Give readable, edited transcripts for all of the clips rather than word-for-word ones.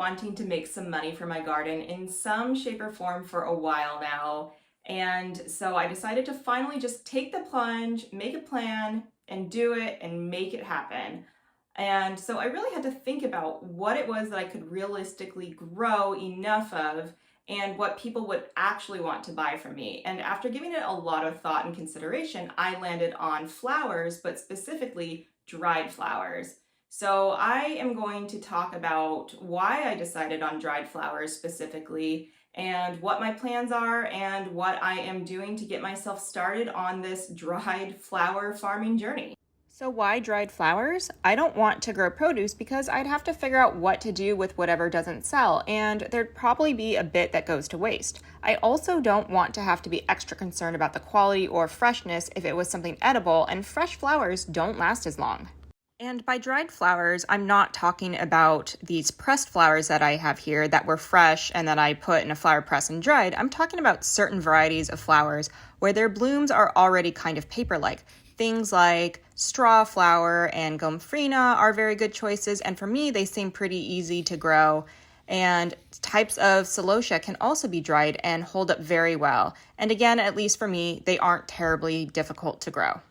wanting to make some money for my garden in some shape or form for a while now. And so I decided to finally just take the plunge, make a plan, and do it and make it happen. And so I really had to think about what it was that I could realistically grow enough of and what people would actually want to buy from me. And after giving it a lot of thought and consideration, I landed on flowers, but specifically dried flowers. So I am going to talk about why I decided on dried flowers specifically and what my plans are and what I am doing to get myself started on this dried flower farming journey. So why dried flowers? I don't want to grow produce because I'd have to figure out what to do with whatever doesn't sell, and there'd probably be a bit that goes to waste. I also don't want to have to be extra concerned about the quality or freshness if it was something edible, and fresh flowers don't last as long. And by dried flowers, I'm not talking about these pressed flowers that I have here that were fresh and that I put in a flower press and dried. I'm talking about certain varieties of flowers where their blooms are already kind of paper-like. Things like straw flower and gomphrena are very good choices, and for me, they seem pretty easy to grow. And types of celosia can also be dried and hold up very well. And again, at least for me, they aren't terribly difficult to grow.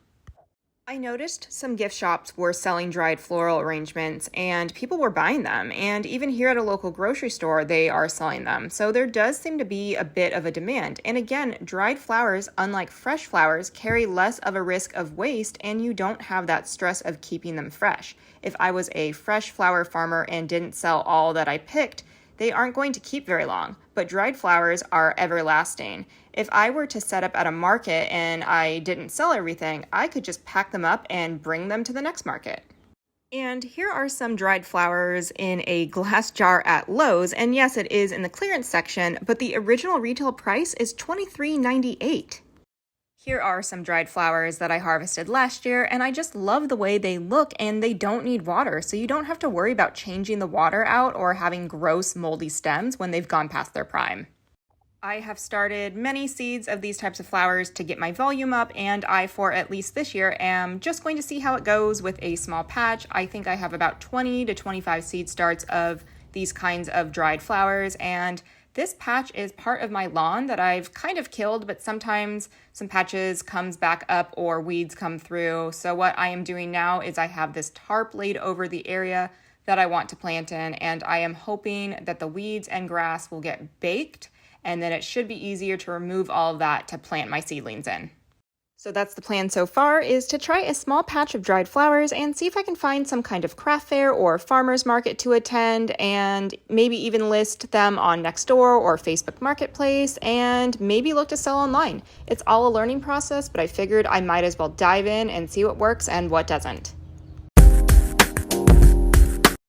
I noticed some gift shops were selling dried floral arrangements and people were buying them. And even here at a local grocery store, they are selling them. So there does seem to be a bit of a demand. And again, dried flowers, unlike fresh flowers, carry less of a risk of waste and you don't have that stress of keeping them fresh. If I was a fresh flower farmer and didn't sell all that I picked, they aren't going to keep very long, but dried flowers are everlasting. If I were to set up at a market and I didn't sell everything, I could just pack them up and bring them to the next market. And here are some dried flowers in a glass jar at Lowe's, and yes, it is in the clearance section, but the original retail price is $23.98. Here are some dried flowers that I harvested last year, and I just love the way they look, and they don't need water, so you don't have to worry about changing the water out or having gross moldy stems when they've gone past their prime. I have started many seeds of these types of flowers to get my volume up, and I, for at least this year, am just going to see how it goes with a small patch. I think I have about 20 to 25 seed starts of these kinds of dried flowers, and this patch is part of my lawn that I've kind of killed, but sometimes some patches comes back up or weeds come through. So what I am doing now is I have this tarp laid over the area that I want to plant in, and I am hoping that the weeds and grass will get baked, and then it should be easier to remove all of that to plant my seedlings in. So that's the plan so far, is to try a small patch of dried flowers and see if I can find some kind of craft fair or farmer's market to attend, and maybe even list them on Nextdoor or Facebook Marketplace, and maybe look to sell online. It's all a learning process, but I figured I might as well dive in and see what works and what doesn't.